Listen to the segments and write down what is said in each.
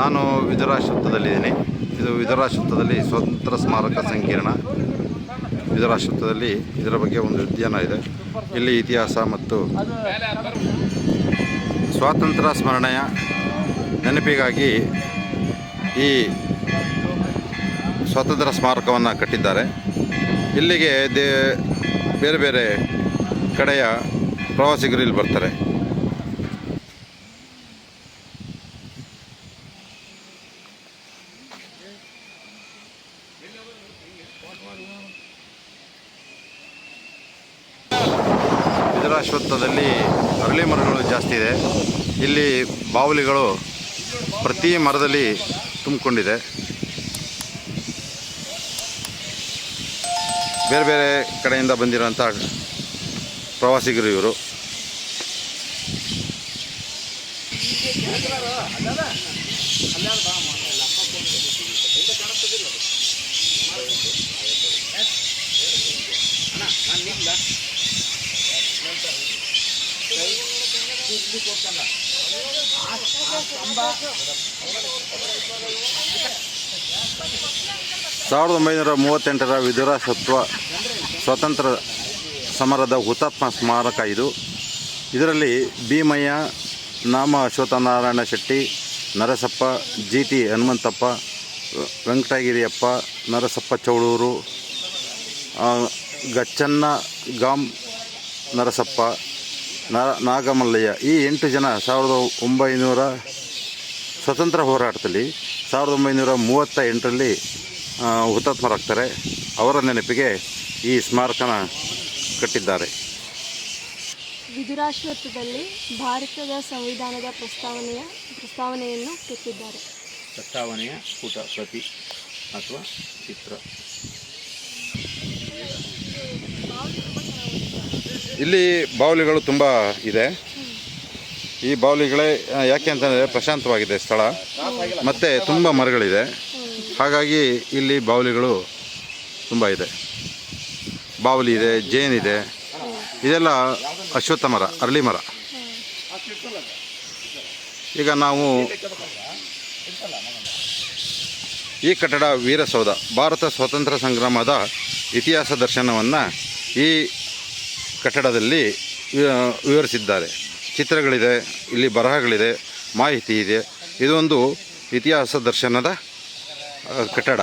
ನಾನು ವಿದುರಾಶ್ವತ್ಥದಲ್ಲಿದ್ದೀನಿ. ಇದು ವಿದುರಾಶ್ವತ್ಥದಲ್ಲಿ ಸ್ವತಂತ್ರ ಸ್ಮಾರಕ ಸಂಕೀರ್ಣ. ವಿದುರಾಶ್ವತ್ಥದಲ್ಲಿ ಇದರ ಬಗ್ಗೆ ಒಂದು ಉದ್ಯಾನ ಇದೆ. ಇಲ್ಲಿ ಇತಿಹಾಸ ಮತ್ತು ಸ್ವಾತಂತ್ರ್ಯ ಸ್ಮರಣೆಯ ನೆನಪಿಗಾಗಿ ಈ ಸ್ವಾತಂತ್ರ್ಯ ಸ್ಮಾರಕವನ್ನು ಕಟ್ಟಿದ್ದಾರೆ. ಇಲ್ಲಿಗೆ ಬೇರೆ ಬೇರೆ ಕಡೆಯ ಪ್ರವಾಸಿಗರು ಇಲ್ಲಿ ಬರ್ತಾರೆ. ವಿದುರಾಶ್ವತ್ಥದಲ್ಲಿ ಅರಳಿ ಮರಗಳು ಜಾಸ್ತಿ ಇದೆ. ಇಲ್ಲಿ ಬಾವಲಿಗಳು ಪ್ರತಿ ಮರದಲ್ಲಿ ತುಂಬಿಕೊಂಡಿದೆ. ಬೇರೆ ಬೇರೆ ಕಡೆಯಿಂದ ಬಂದಿರುವಂಥ ಪ್ರವಾಸಿಗರು ಇವರು. ಸಾವಿರದ 1938ರ ವಿದುರಾಶ್ವತ್ಥ ಸ್ವಾತಂತ್ರ್ಯ ಸಮರದ ಹುತಾತ್ಮ ಸ್ಮಾರಕ ಇದು. ಇದರಲ್ಲಿ ಭೀಮಯ್ಯ, ನಾಮ ಅಶ್ವತ್ಥನಾರಾಯಣ ಶೆಟ್ಟಿ, ನರಸಪ್ಪ, GT ಹನುಮಂತಪ್ಪ, ವೆಂಕಟಗಿರಿಯಪ್ಪ, ನರಸಪ್ಪ ಚೌಡೂರು, ಗಚ್ಚನ್ನ ಗಾಮ್ ನರಸಪ್ಪ, ನಾಗಮಲ್ಲಯ್ಯ ಈ 8 ಜನ 1900 ಸ್ವತಂತ್ರ ಹೋರಾಟದಲ್ಲಿ 1938ರಲ್ಲಿ ಹುತಾತ್ಮರಾಗ್ತಾರೆ. ಅವರ ನೆನಪಿಗೆ ಈ ಸ್ಮಾರಕನ ಕಟ್ಟಿದ್ದಾರೆ. ವಿದುರಾಶ್ವತ್ಥದಲ್ಲಿ ಭಾರತದ ಸಂವಿಧಾನದ ಪ್ರಸ್ತಾವನೆಯನ್ನು ಕೆತ್ತಿದ್ದಾರೆ. ಪ್ರಸ್ತಾವನೆಯ ಪುಟ ಪ್ರತಿ ಅಥವಾ ಚಿತ್ರ. ಇಲ್ಲಿ ಬಾವಲಿಗಳು ತುಂಬ ಇದೆ. ಈ ಬಾವಲಿಗಳೇ ಯಾಕೆ ಅಂತಂದರೆ ಪ್ರಶಾಂತವಾಗಿದೆ ಸ್ಥಳ ಮತ್ತು ತುಂಬ ಮರಗಳಿದೆ. ಹಾಗಾಗಿ ಇಲ್ಲಿ ಬಾವಲಿಗಳು ತುಂಬ ಇದೆ. ಬಾವಲಿ ಇದೆ, ಜೇನಿದೆ, ಇದೆಲ್ಲ ಅಶ್ವತ್ಥ ಮರ, ಅರಳಿ ಮರ. ಈಗ ನಾವು ಈ ಕಟ್ಟಡ ವೀರಸೌಧ, ಭಾರತ ಸ್ವಾತಂತ್ರ್ಯ ಸಂಗ್ರಾಮದ ಇತಿಹಾಸ ದರ್ಶನವನ್ನು ಈ ಕಟ್ಟಡದಲ್ಲಿ ವಿವರಿಸಿದ್ದಾರೆ. ಚಿತ್ರಗಳಿದೆ, ಇಲ್ಲಿ ಬರಹಗಳಿದೆ, ಮಾಹಿತಿ ಇದೆ. ಇದೊಂದು ಇತಿಹಾಸ ದರ್ಶನದ ಕಟ್ಟಡ.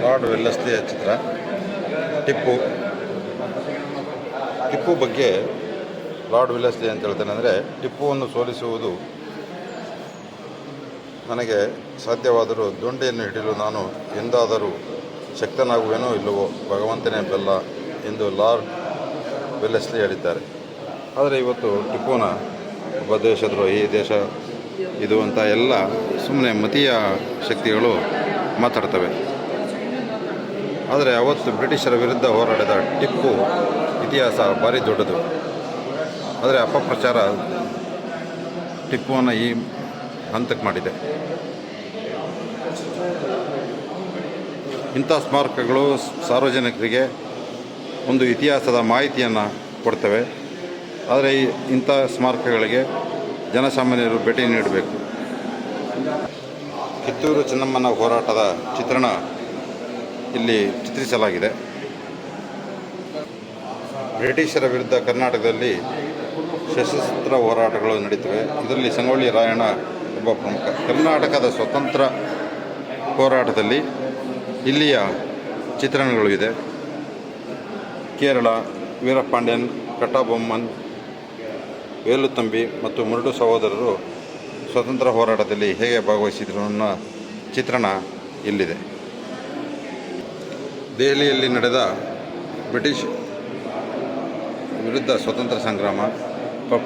ಲಾರ್ಡ್ ವೆಲ್ಲೆಸ್ಲಿಯ ಚಿತ್ರ. ಟಿಪ್ಪು ಬಗ್ಗೆ ಲಾರ್ಡ್ ವೆಲ್ಲೆಸ್ಲಿ ಅಂತ ಹೇಳ್ತಾನೆ ಅಂದರೆ, ಟಿಪ್ಪುವನ್ನು ಸೋಲಿಸುವುದು ನನಗೆ ಸಾಧ್ಯವಾದರೂ ದೊಂಡೆಯನ್ನು ಹಿಡಿಯಲು ನಾನು ಎಂದಾದರೂ ಶಕ್ತನಾಗುವೆನೋ ಇಲ್ಲವೋ, ಭಗವಂತನೇ ಬೆಲ್ಲ ಎಂದು ಲಾರ್ಡ್ ವೆಲ್ಲೆಸ್ಲಿ ಹೇಳಿದ್ದಾರೆ. ಆದರೆ ಇವತ್ತು ಟಿಪ್ಪುನ ಒಬ್ಬ ದೇಶದ್ರೋಹಿ, ದೇಶ ಇದು ಅಂತ ಎಲ್ಲ ಸುಮ್ಮನೆ ಮತೀಯ ಶಕ್ತಿಗಳು ಮಾತಾಡ್ತವೆ. ಆದರೆ ಅವತ್ತು ಬ್ರಿಟಿಷರ ವಿರುದ್ಧ ಹೋರಾಡಿದ ಟಿಪ್ಪು ಇತಿಹಾಸ ಭಾರಿ ದೊಡ್ಡದು. ಆದರೆ ಅಪಪ್ರಚಾರ ಟಿಪ್ಪುವನ್ನು ಈ ಹಂತಕ್ಕೆ ಮಾಡಿದೆ. ಇಂಥ ಸ್ಮಾರಕಗಳು ಸಾರ್ವಜನಿಕರಿಗೆ ಒಂದು ಇತಿಹಾಸದ ಮಾಹಿತಿಯನ್ನು ಕೊಡ್ತವೆ. ಆದರೆ ಇಂಥ ಸ್ಮಾರಕಗಳಿಗೆ ಜನಸಾಮಾನ್ಯರು ಭೇಟಿ ನೀಡಬೇಕು. ಕಿತ್ತೂರು ಚೆನ್ನಮ್ಮನ ಹೋರಾಟದ ಚಿತ್ರಣ ಇಲ್ಲಿ ಚಿತ್ರಿಸಲಾಗಿದೆ. ಬ್ರಿಟಿಷರ ವಿರುದ್ಧ ಕರ್ನಾಟಕದಲ್ಲಿ ಸಶಸ್ತ್ರ ಹೋರಾಟಗಳು ನಡೀತವೆ. ಇದರಲ್ಲಿ ಸಂಗೊಳ್ಳಿ ರಾಯಣ್ಣ ಒಬ್ಬ ಪ್ರಮುಖ. ಕರ್ನಾಟಕದ ಸ್ವತಂತ್ರ ಹೋರಾಟದಲ್ಲಿ ಇಲ್ಲಿಯ ಚಿತ್ರಣಗಳು ಇದೆ. ಕೇರಳ ವೀರಪಾಂಡ್ಯನ್, ಕಟ್ಟಬೊಮ್ಮನ್, ವೇಲುತಂಬಿ ಮತ್ತು ಮುರುಡು ಸಹೋದರರು ಸ್ವತಂತ್ರ ಹೋರಾಟದಲ್ಲಿ ಹೇಗೆ ಭಾಗವಹಿಸಿದರು ಅನ್ನೋ ಚಿತ್ರಣ ಇಲ್ಲಿದೆ. ದೆಹಲಿಯಲ್ಲಿ ನಡೆದ ಬ್ರಿಟಿಷ್ ವಿರುದ್ಧ ಸ್ವತಂತ್ರ ಸಂಗ್ರಾಮ,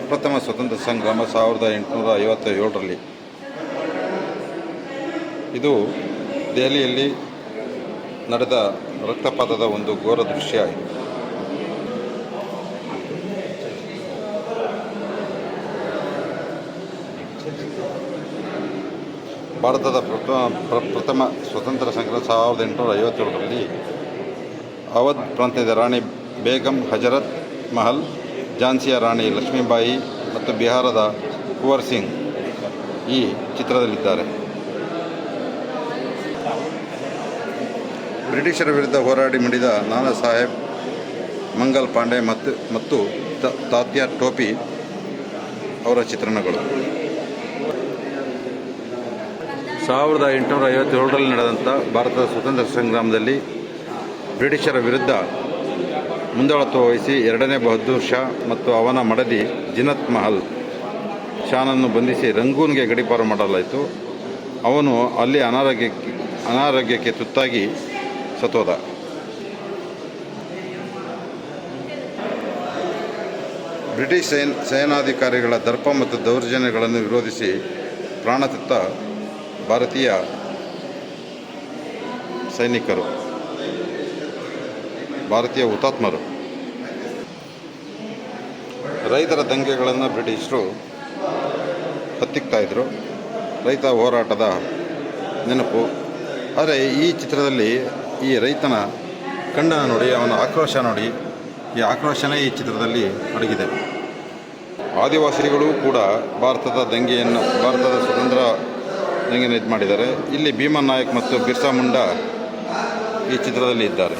ಪ್ರಥಮ ಸ್ವತಂತ್ರ ಸಂಗ್ರಾಮ 1857ರಲ್ಲಿ. ಇದು ದೆಹಲಿಯಲ್ಲಿ ನಡೆದ ರಕ್ತಪಾತದ ಒಂದು ಘೋರ ದೃಶ್ಯ ಇದು. ಭಾರತದ ಪ್ರಥಮ ಸ್ವಾತಂತ್ರ್ಯ ಸಂಗ್ರಾಮ 1857ರಲ್ಲಿ ಅವಧ್ ಪ್ರಾಂತ್ಯದ ರಾಣಿ ಬೇಗಂ ಹಜರತ್ ಮಹಲ್, ಝಾನ್ಸಿಯ ರಾಣಿ ಲಕ್ಷ್ಮೀಬಾಯಿ ಮತ್ತು ಬಿಹಾರದ ಕುವರ್ ಸಿಂಗ್ ಈ ಚಿತ್ರದಲ್ಲಿದ್ದಾರೆ. ಬ್ರಿಟಿಷರ ವಿರುದ್ಧ ಹೋರಾಡಿ ಮಡಿದ ನಾನಾ ಸಾಹೇಬ್, ಮಂಗಲ್ ಪಾಂಡೆ ಮತ್ತು ತಾತ್ಯಾ ಟೋಪಿ ಅವರ ಚಿತ್ರಣಗಳು. 1857ರಲ್ಲಿ ನಡೆದಂಥ ಭಾರತದ ಸ್ವತಂತ್ರ ಸಂಗ್ರಾಮದಲ್ಲಿ ಬ್ರಿಟಿಷರ ವಿರುದ್ಧ ಮುಂದಾಳತ್ವ ವಹಿಸಿ 2ನೇ ಬಹದ್ದೂರ್ ಶಾ ಮತ್ತು ಅವನ ಮಡದಿ ಜಿನತ್ ಮಹಲ್ ಶಾನನ್ನು ಬಂಧಿಸಿ ರಂಗೂನ್ಗೆ ಗಡೀಪಾರು ಮಾಡಲಾಯಿತು. ಅವನು ಅಲ್ಲಿ ಅನಾರೋಗ್ಯಕ್ಕೆ ತುತ್ತಾಗಿ ಸತ್ತೋದ. ಬ್ರಿಟಿಷ್ ಸೇನಾಧಿಕಾರಿಗಳ ದರ್ಪ ಮತ್ತು ದೌರ್ಜನ್ಯಗಳನ್ನು ವಿರೋಧಿಸಿ ಪ್ರಾಣತೆತ್ತ ಭಾರತೀಯ ಸೈನಿಕರು, ಭಾರತೀಯ ಹುತಾತ್ಮರು. ರೈತರ ದಂಗೆಗಳನ್ನು ಬ್ರಿಟಿಷರು ಹತ್ತಿಕ್ತಾಯಿದ್ರು. ರೈತ ಹೋರಾಟದ ನೆನಪು. ಆದರೆ ಈ ಚಿತ್ರದಲ್ಲಿ ಈ ರೈತನ ಕಣ್ಣನ್ನು ನೋಡಿ, ಅವನ ಆಕ್ರೋಶ ನೋಡಿ, ಈ ಆಕ್ರೋಶನೇ ಈ ಚಿತ್ರದಲ್ಲಿ ಅಡಗಿದೆ. ಆದಿವಾಸಿಗಳು ಕೂಡ ಭಾರತದ ಸ್ವತಂತ್ರ ದಂಗೆಯನ್ನು ಇದು ಮಾಡಿದ್ದಾರೆ. ಇಲ್ಲಿ ಭೀಮಾ ನಾಯಕ್ ಮತ್ತು ಬಿರ್ಸಾ ಮುಂಡಾ ಈ ಚಿತ್ರದಲ್ಲಿ ಇದ್ದಾರೆ.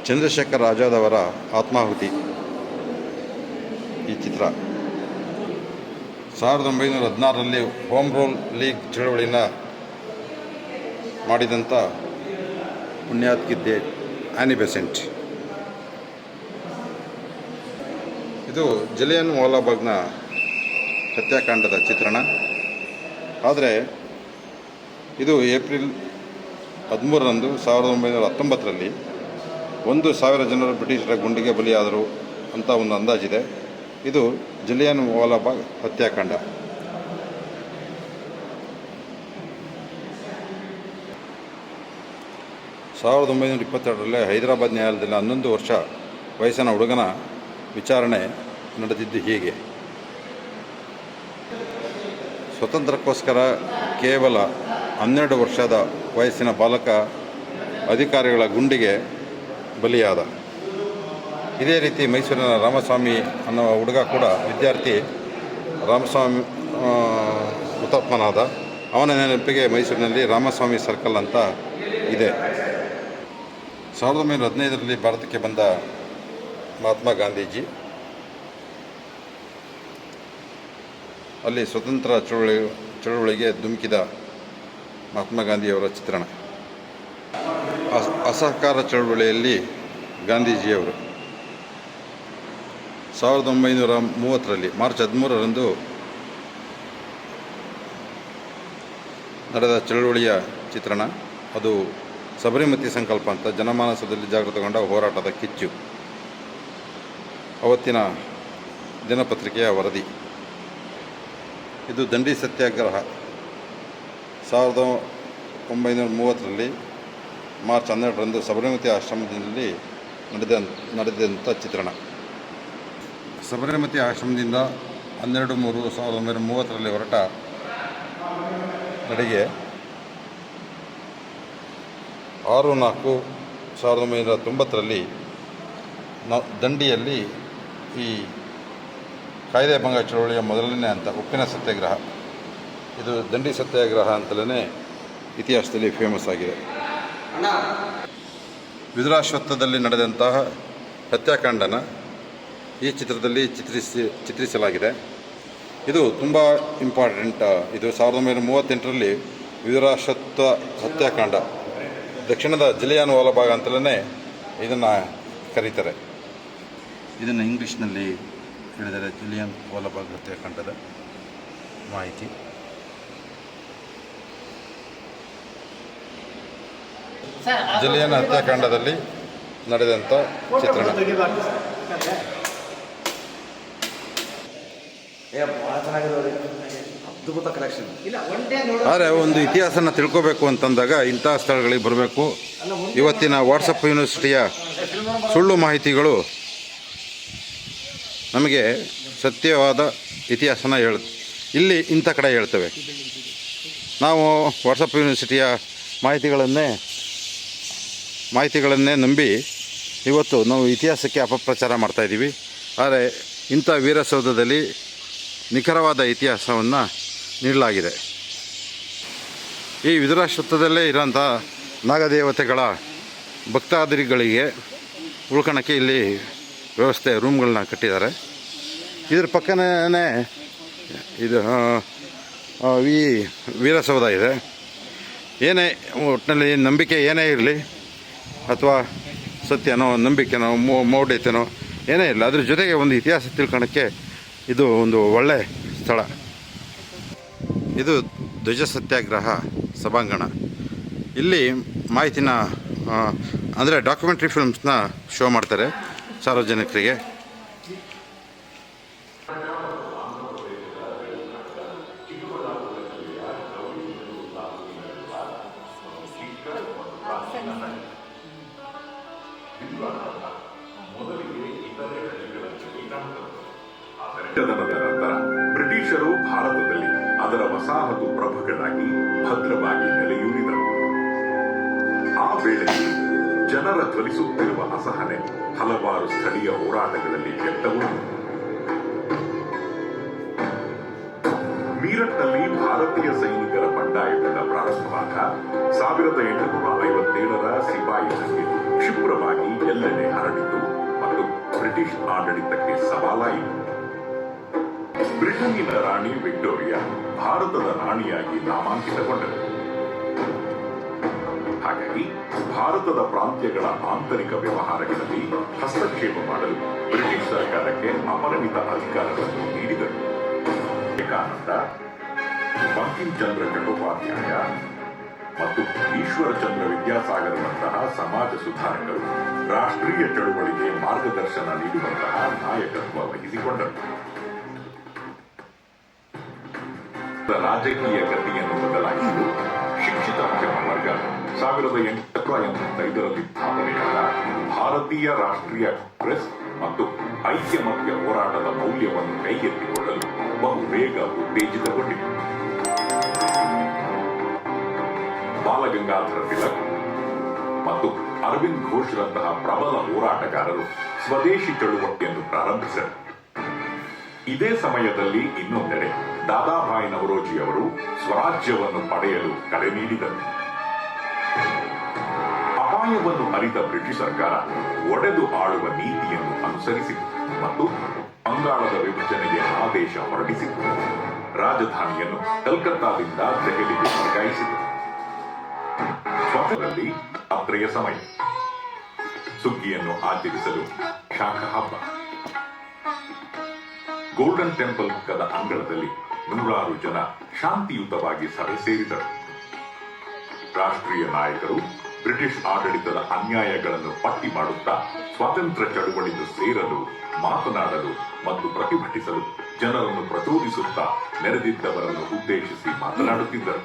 ಚಂದ್ರಶೇಖರ್ ಆಜಾದ್ ಅವರ ಆತ್ಮಾಹುತಿ ಈ ಚಿತ್ರ. 1916ರಲ್ಲಿ ಹೋಮ್ ರೂಲ್ ಲೀಗ್ ಚಳವಳಿನ ಮಾಡಿದಂಥ ಪುಣ್ಯಾತ್ಗಿದ್ದೆ ಆ್ಯನಿ ಬೆಸೆಂಟ್. ಇದು ಜಲಿಯನ್ ವಾಲಾಬಾಗ್ನ ಹತ್ಯಾಕಾಂಡದ ಚಿತ್ರಣ. ಆದರೆ ಇದು ಏಪ್ರಿಲ್ 13ರಂದು 1919ರಲ್ಲಿ 1,000 ಜನರು ಬ್ರಿಟಿಷರ ಗುಂಡಿಗೆ ಬಲಿಯಾದರು ಅಂತ ಒಂದು ಅಂದಾಜಿದೆ. ಇದು ಜಲಿಯನ್ ವಾಲಾಬಾಗ್ ಹತ್ಯಾಕಾಂಡ. ಸಾವಿರದ 1922ರಲ್ಲಿ ಹೈದರಾಬಾದ್ ನ್ಯಾಯಾಲಯದಲ್ಲಿ 11 ವರ್ಷ ವಯಸ್ಸಿನ ಹುಡುಗನ ವಿಚಾರಣೆ ನಡೆದಿದ್ದು ಹೀಗೆ. ಸ್ವತಂತ್ರಕ್ಕೋಸ್ಕರ ಕೇವಲ 12 ವರ್ಷದ ವಯಸ್ಸಿನ ಬಾಲಕ ಅಧಿಕಾರಿಗಳ ಗುಂಡಿಗೆ ಬಲಿಯಾದ. ಇದೇ ರೀತಿ ಮೈಸೂರಿನ ರಾಮಸ್ವಾಮಿ ಅನ್ನೋ ಹುಡುಗ ಕೂಡ ವಿದ್ಯಾರ್ಥಿ ರಾಮಸ್ವಾಮಿ ಹುತಾತ್ಮನಾದ. ಅವನ ನೆನಪಿಗೆ ಮೈಸೂರಿನಲ್ಲಿ ರಾಮಸ್ವಾಮಿ ಸರ್ಕಲ್ ಅಂತ ಇದೆ. 1915ರಲ್ಲಿ ಭಾರತಕ್ಕೆ ಬಂದ ಮಹಾತ್ಮ ಗಾಂಧೀಜಿ ಅಲ್ಲಿ ಸ್ವತಂತ್ರ ಚಳುವಳಿಗೆ ಧುಮುಕಿದ ಮಹಾತ್ಮ ಗಾಂಧಿಯವರ ಚಿತ್ರಣ. ಅಸಹಕಾರ ಚಳುವಳಿಯಲ್ಲಿ ಗಾಂಧೀಜಿಯವರು 1930ರಲ್ಲಿ ಮಾರ್ಚ್ 13ರಂದು ನಡೆದ ಚಳುವಳಿಯ ಚಿತ್ರಣ. ಅದು ಸಬರಮತಿ ಸಂಕಲ್ಪ ಅಂತ ಜನಮಾನಸದಲ್ಲಿ ಜಾಗೃತಗೊಂಡ ಹೋರಾಟದ ಕಿಚ್ಚು. ಅವತ್ತಿನ ದಿನಪತ್ರಿಕೆಯ ವರದಿ. ಇದು ದಂಡಿ ಸತ್ಯಾಗ್ರಹ 1930ರಲ್ಲಿ ಮಾರ್ಚ್ 12ರಂದು ಸಬರಮತಿ ಆಶ್ರಮದಲ್ಲಿ ನಡೆದಂಥ ಚಿತ್ರಣ. ಸಬರಮತಿ ಆಶ್ರಮದಿಂದ 12/3/1930ರಲ್ಲಿ ಹೊರಟ ನಡಿಗೆ 6/4/1990ರಲ್ಲಿ ದಂಡಿಯಲ್ಲಿ ಈ ಕಾಯ್ದೆ ಭಂಗ ಚಳವಳಿಯ ಮೊದಲನೇ ಹಂತ ಉಪ್ಪಿನ ಸತ್ಯಾಗ್ರಹ. ಇದು ದಂಡಿ ಸತ್ಯಾಗ್ರಹ ಅಂತಲೇ ಇತಿಹಾಸದಲ್ಲಿ ಫೇಮಸ್ ಆಗಿದೆ. ವಿದುರಾಶ್ವತ್ಥದಲ್ಲಿ ನಡೆದಂತಹ ಹತ್ಯಾಕಾಂಡನ ಈ ಚಿತ್ರದಲ್ಲಿ ಚಿತ್ರಿಸಲಾಗಿದೆ. ಇದು ತುಂಬ ಇಂಪಾರ್ಟೆಂಟ್. ಇದು 1938ರಲ್ಲಿ ವಿದುರಾಶ್ವತ್ಥ ಹತ್ಯಾಕಾಂಡ. ದಕ್ಷಿಣದ ಜಲಿಯನ್ ವಾಲಾಬಾಗ್ ಅಂತಲೇ ಇದನ್ನು ಕರೀತಾರೆ. ಇದನ್ನು ಇಂಗ್ಲೀಷ್ನಲ್ಲಿ ಹೇಳಿದರೆ ಜಲಿಯನ್ ವಾಲಾಬಾಗ್ ಹತ್ಯಾಕಾಂಡದ ಮಾಹಿತಿ. ಜಲಿಯನ್ ಹತ್ಯಾಕಾಂಡದಲ್ಲಿ ನಡೆದಂಥ ಚಿತ್ರಣ. ಭಾಳ ಚೆನ್ನಾಗಿದೆ ಅದ್ಭುತ ಕಲೆಕ್ಷನ್. ಆದರೆ ಒಂದು ಇತಿಹಾಸನ ತಿಳ್ಕೋಬೇಕು ಅಂತಂದಾಗ ಇಂತಹ ಸ್ಥಳಗಳಿಗೆ ಬರಬೇಕು. ಇವತ್ತಿನ ವಾಟ್ಸಪ್ ಯೂನಿವರ್ಸಿಟಿಯ ಸುಳ್ಳು ಮಾಹಿತಿಗಳು ನಮಗೆ ಸತ್ಯವಾದ ಇತಿಹಾಸನ ಇಲ್ಲಿ ಇಂಥ ಕಡೆ ಹೇಳ್ತವೆ. ನಾವು ವಾಟ್ಸಪ್ ಯೂನಿವರ್ಸಿಟಿಯ ಮಾಹಿತಿಗಳನ್ನೇ ನಂಬಿ ಇವತ್ತು ನಾವು ಇತಿಹಾಸಕ್ಕೆ ಅಪಪ್ರಚಾರ ಮಾಡ್ತಾಯಿದ್ದೀವಿ. ಆದರೆ ಇಂಥ ವೀರಸೌಧದಲ್ಲಿ ನಿಖರವಾದ ಇತಿಹಾಸವನ್ನು ನೀಡಲಾಗಿದೆ. ಈ ವಿದುರಾಶ್ವತ್ಥದಲ್ಲೇ ಇರೋಂಥ ನಾಗದೇವತೆಗಳ ಭಕ್ತಾದಿಗಳಿಗೆ ಉಳ್ಕೊಳ್ಳೋಕ್ಕೆ ಇಲ್ಲಿ ವ್ಯವಸ್ಥೆ ರೂಮ್ಗಳನ್ನ ಕಟ್ಟಿದ್ದಾರೆ. ಇದ್ರ ಪಕ್ಕನೇ ಇದು ಈ ವೀರಸೌಧ ಇದೆ. ಏನೇ ಒಟ್ಟಿನಲ್ಲಿ ನಂಬಿಕೆ ಏನೇ ಇರಲಿ ಅಥವಾ ಸತ್ಯನೋ ನಂಬಿಕೆನೋ ಮೌಢ್ಯತೆನೋ ಏನೇ ಇರಲಿ, ಅದ್ರ ಜೊತೆಗೆ ಒಂದು ಇತಿಹಾಸ ತಿಳ್ಕೊಳ್ಳೋಕ್ಕೆ ಇದು ಒಂದು ಒಳ್ಳೆ ಸ್ಥಳ. ಇದು ಧ್ವಜ ಸತ್ಯಾಗ್ರಹ ಸಭಾಂಗಣ. ಇಲ್ಲಿ ಮಾಹಿತಿನ ಅಂದರೆ ಡಾಕ್ಯುಮೆಂಟ್ರಿ ಫಿಲ್ಮ್ಸ್ನ ಶೋ ಮಾಡ್ತಾರೆ ಸಾರ್ವಜನಿಕರಿಗೆ. ನಂತರ ಬ್ರಿಟಿಷರು ಭಾರತದಲ್ಲಿ ಅದರ ವಸಾಹತು ಪ್ರಭುಗಳಾಗಿ ಭದ್ರವಾಗಿ ನೆಲೆಯೂರಿದರು. ಆ ವೇಳೆಯಲ್ಲಿ ಜನರ ಜ್ವಲಿಸುತ್ತಿರುವ ಅಸಹನೆ ಹಲವಾರು ಸ್ಥಳೀಯ ಹೋರಾಟಗಳಲ್ಲಿ ವ್ಯಕ್ತಗೊಂಡಿತು. ಮೀರಟ್ನಲ್ಲಿ ಭಾರತೀಯ ಸೈನಿಕರ ಬಂಡಾಯದಿಂದ ಪ್ರಾರಂಭವಾದ 1857ರ ಸಿಪಾಯಿ ದಂಗೆ ಕ್ಷಿಪ್ರವಾಗಿ ಎಲ್ಲೆಡೆ ಹರಡಿತು ಮತ್ತು ಬ್ರಿಟಿಷ್ ಆಡಳಿತಕ್ಕೆ ಸವಾಲಾಯಿತು. ಬ್ರಿಟನ್ನಿನ ರಾಣಿ ವಿಕ್ಟೋರಿಯಾ ಭಾರತದ ರಾಣಿಯಾಗಿ ನಾಮಾಂಕಿತಗೊಂಡರು. ಹಾಗಾಗಿ ಭಾರತದ ಪ್ರಾಂತ್ಯಗಳ ಆಂತರಿಕ ವ್ಯವಹಾರಗಳಲ್ಲಿ ಹಸ್ತಕ್ಷೇಪ ಮಾಡಲು ಬ್ರಿಟಿಷ್ ಸರ್ಕಾರಕ್ಕೆ ಅಪರಿಮಿತ ಅಧಿಕಾರಗಳನ್ನು ನೀಡಿದರು. ವಿವೇಕಾನಂದ, ಬಂಕಿಂಚಂದ್ರ ಚಟ್ಟೋಪಾಧ್ಯಾಯ ಮತ್ತು ಈಶ್ವರಚಂದ್ರ ವಿದ್ಯಾಸಾಗರರಂತಹ ಸಮಾಜ ಸುಧಾರಕರು ರಾಷ್ಟ್ರೀಯ ಚಳುವಳಿಗೆ ಮಾರ್ಗದರ್ಶನ ನೀಡುವಂತಹ ನಾಯಕತ್ವ ವಹಿಸಿಕೊಂಡರು. ರಾಜಕೀಯ ಗತಿಯನ್ನು ಬದಲಾಯಿಸಲು ಶಿಕ್ಷಿತ ಮಧ್ಯಮ ವರ್ಗ 1885ರಲ್ಲಿ ಸ್ಥಾಪನೆಯಾದ ಭಾರತೀಯ ರಾಷ್ಟ್ರೀಯ ಕಾಂಗ್ರೆಸ್ ಮತ್ತು ಐಕ್ಯಮತ್ಯ ಹೋರಾಟದ ಮೌಲ್ಯವನ್ನು ಕೈಗೆತ್ತಿಕೊಳ್ಳಲು ಬಹುಬೇಗ ಉತ್ತೇಜಿತಗೊಂಡಿತು. ಬಾಲಗಂಗಾಧರ ತಿಲಕ್ ಮತ್ತು ಅರವಿಂದ್ ಘೋಷ್ರಂತಹ ಪ್ರಬಲ ಹೋರಾಟಗಾರರು ಸ್ವದೇಶಿ ಚಳುವಳಿಯನ್ನು ಪ್ರಾರಂಭಿಸಿದರು. ಇದೇ ಸಮಯದಲ್ಲಿ ಇನ್ನೊಂದೆಡೆ ದಾದಾಭಾಯಿ ನವರೋಜಿ ಅವರು ಸ್ವರಾಜ್ಯವನ್ನು ಪಡೆಯಲು ಕರೆ ನೀಡಿದರು. ಅಪಾಯವನ್ನು ಅರಿತ ಬ್ರಿಟಿಷ್ ಸರ್ಕಾರ ಒಡೆದು ಆಳುವ ನೀತಿಯನ್ನು ಅನುಸರಿಸಿತು ಮತ್ತು ಬಂಗಾಳದ ವಿಭಜನೆಗೆ ಆದೇಶ ಹೊರಡಿಸಿತು. ರಾಜಧಾನಿಯನ್ನು ಕಲ್ಕತ್ತಾದಿಂದ ದೆಹಲಿಗೆ ವರ್ಗಾಯಿಸಿತು. ಸ್ವಾತಂತ್ರ್ಯದಲ್ಲಿ ಯಾತ್ರೆಯ ಸಮಯ, ಸುಗ್ಗಿಯನ್ನು ಆಚರಿಸಲು ಶಾಖ ಹಬ್ಬ. ಗೋಲ್ಡನ್ ಟೆಂಪಲ್ ಪಕ್ಕದ ಅಂಗಳದಲ್ಲಿ ನೂರಾರು ಜನ ಶಾಂತಿಯುತವಾಗಿ ಸಭೆ ಸೇರಿದರು. ರಾಷ್ಟ್ರೀಯ ನಾಯಕರು ಬ್ರಿಟಿಷ್ ಆಡಳಿತದ ಅನ್ಯಾಯಗಳನ್ನು ಪಟ್ಟಿ ಮಾಡುತ್ತಾ ಸ್ವಾತಂತ್ರ್ಯ ಚಳುವಳಿಯನ್ನು ಸೇರಲು, ಮಾತನಾಡಲು ಮತ್ತು ಪ್ರತಿಭಟಿಸಲು ಜನರನ್ನು ಪ್ರಚೋದಿಸುತ್ತಾ ನೆರೆದಿದ್ದವರನ್ನು ಉದ್ದೇಶಿಸಿ ಮಾತನಾಡುತ್ತಿದ್ದರು.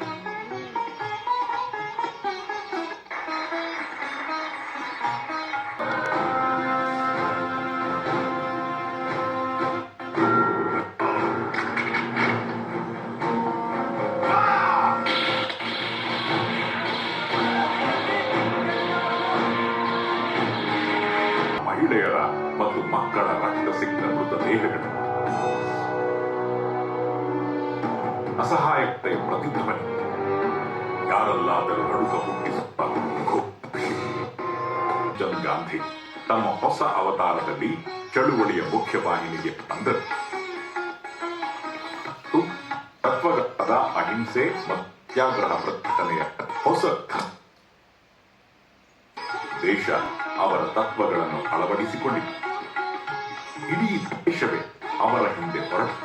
ಮಹಿಳೆಯರ ಮತ್ತು ಮಕ್ಕಳ ರಕ್ತ ಸಿಕ್ತ ಮೃತದೇಹಗಳು, ಅಸಹಾಯಕತೆಯ ಪ್ರತಿಧ್ವನಿ, ಯಾರಲ್ಲಾದರೂ ನಡುಕ ಹುಟ್ಟಿಸುತ್ತ ಜನ್ ಗಾಂಧಿ ತಮ್ಮ ಹೊಸ ಅವತಾರದಲ್ಲಿ ಚಳುವಳಿಯ ಮುಖ್ಯವಾಹಿನಿಗೆ ಬಂದರು. ತತ್ವಗತದ ಅಹಿಂಸೆ ಮತ್ತು ಸತ್ಯಾಗ್ರಹ ಪ್ರತಿಭಟನೆಯ ಹೊಸ ದೇಶ ಅವರ ತತ್ವಗಳನ್ನು ಅಳವಡಿಸಿಕೊಂಡಿತು. ಇಡೀ ದೇಶವೇ ಅವರ ಹಿಂದೆ ಹೊರಟು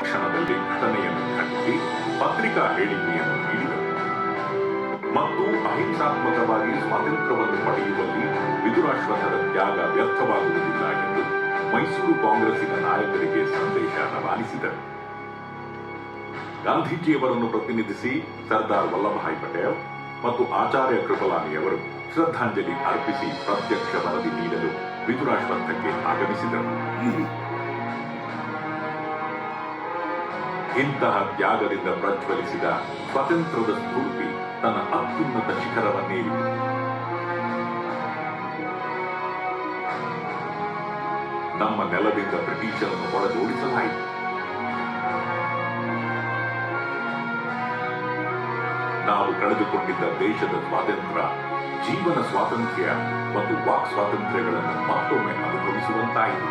ಕ್ಷಣದಲ್ಲಿ ಘಟನೆಯನ್ನು ಖಂಡಿಸಿ ಪತ್ರಿಕಾ ಹೇಳಿಕೆಯನ್ನು ನೀಡಿದರು ಮತ್ತು ಅಹಿಂಸಾತ್ಮಕವಾಗಿ ಸ್ವಾತಂತ್ರ್ಯವನ್ನು ಪಡೆಯುವಲ್ಲಿ ವಿದುರಾಶ್ವತ್ಥದ ತ್ಯಾಗ ವ್ಯರ್ಥವಾಗುವುದಿಲ್ಲ ಎಂದು ಮೈಸೂರು ಕಾಂಗ್ರೆಸ್ಸಿನ ನಾಯಕರಿಗೆ ಸಂದೇಶ ರವಾನಿಸಿದರು. ಗಾಂಧೀಜಿಯವರನ್ನು ಪ್ರತಿನಿಧಿಸಿ ಸರ್ದಾರ್ ವಲ್ಲಭಭಾಯಿ ಪಟೇಲ್ ಮತ್ತು ಆಚಾರ್ಯ ಕೃಪಲಾನಿಯವರು ಶ್ರದ್ಧಾಂಜಲಿ ಅರ್ಪಿಸಿ ಪ್ರತ್ಯಕ್ಷ ವರದಿ ನೀಡಲು ವಿದುರಾಶ್ವತ್ಥಕ್ಕೆ ಆಗಮಿಸಿದರು. ಇಂತಹ ತ್ಯಾಗದಿಂದ ಪ್ರಜ್ವಲಿಸಿದ ಸ್ವಾತಂತ್ರ್ಯದ ಸ್ಫೂರ್ತಿ ತನ್ನ ಅತ್ಯುನ್ನತ ಶಿಖರವನ್ನೇರಿತು. ನಮ್ಮ ನೆಲದಿಂದ ಬ್ರಿಟಿಷರನ್ನು ಹೊರಜೋಡಿಸಲಾಯಿತು. ನಾವು ಕಳೆದುಕೊಂಡಿದ್ದ ದೇಶದ ಸ್ವಾತಂತ್ರ್ಯ, ಜೀವನ ಸ್ವಾತಂತ್ರ್ಯ ಮತ್ತು ವಾಕ್ ಸ್ವಾತಂತ್ರ್ಯಗಳನ್ನು ಮತ್ತೊಮ್ಮೆ ಅನುಭವಿಸುವಂತಾಯಿತು.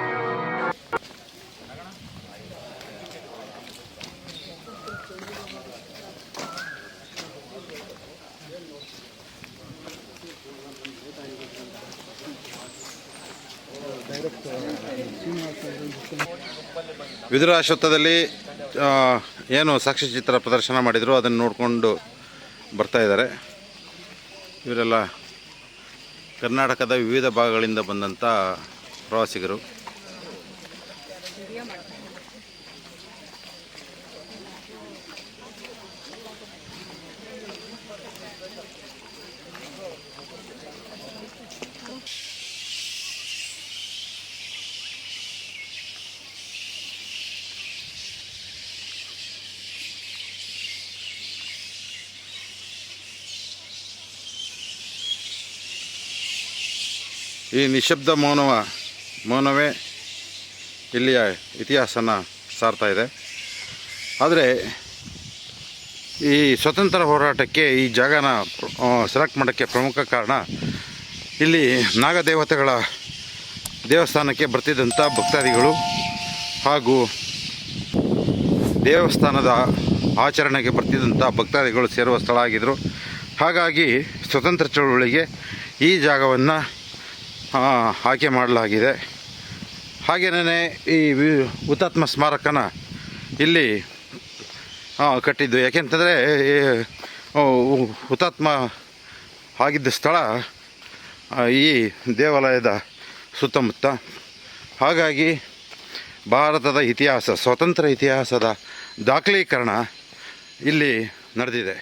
ವಿದುರಾಶ್ವತ್ಥದಲ್ಲಿ ಏನು ಸಾಕ್ಷ್ಯಚಿತ್ರ ಪ್ರದರ್ಶನ ಮಾಡಿದರು ಅದನ್ನು ನೋಡಿಕೊಂಡು ಬರ್ತಾ ಇದ್ದಾರೆ. ಇವರೆಲ್ಲ ಕರ್ನಾಟಕದ ವಿವಿಧ ಭಾಗಗಳಿಂದ ಬಂದಂಥ ಪ್ರವಾಸಿಗರು. ಈ ನಿಶಬ್ದ ಮೌನವೇ ಇಲ್ಲಿಯ ಇತಿಹಾಸನ ಸಾರ್ತಾ ಇದೆ. ಆದರೆ ಈ ಸ್ವತಂತ್ರ ಹೋರಾಟಕ್ಕೆ ಈ ಜಾಗನ ಸೆಲೆಕ್ಟ್ ಮಾಡೋಕ್ಕೆ ಪ್ರಮುಖ ಕಾರಣ ಇಲ್ಲಿ ನಾಗದೇವತೆಗಳ ದೇವಸ್ಥಾನಕ್ಕೆ ಬರ್ತಿದ್ದಂಥ ಭಕ್ತಾದಿಗಳು ಹಾಗೂ ದೇವಸ್ಥಾನದ ಆಚರಣೆಗೆ ಬರ್ತಿದ್ದಂಥ ಭಕ್ತಾದಿಗಳು ಸೇರುವ ಸ್ಥಳ ಆಗಿದ್ದರು. ಹಾಗಾಗಿ ಸ್ವತಂತ್ರ ಚಳವಳಿಗೆ ಈ ಜಾಗವನ್ನು ಆಯ್ಕೆ ಮಾಡಲಾಗಿದೆ. ಹಾಗೆಯೇ ಈ ಹುತಾತ್ಮ ಸ್ಮಾರಕನ ಇಲ್ಲಿ ಕಟ್ಟಿದ್ದು. ಯಾಕೆಂತಂದರೆ ಹುತಾತ್ಮ ಆಗಿದ್ದ ಸ್ಥಳ ಈ ದೇವಾಲಯದ ಸುತ್ತಮುತ್ತ. ಹಾಗಾಗಿ ಭಾರತದ ಇತಿಹಾಸ, ಸ್ವತಂತ್ರ ಇತಿಹಾಸದ ದಾಖಲೀಕರಣ ಇಲ್ಲಿ ನಡೆದಿದೆ.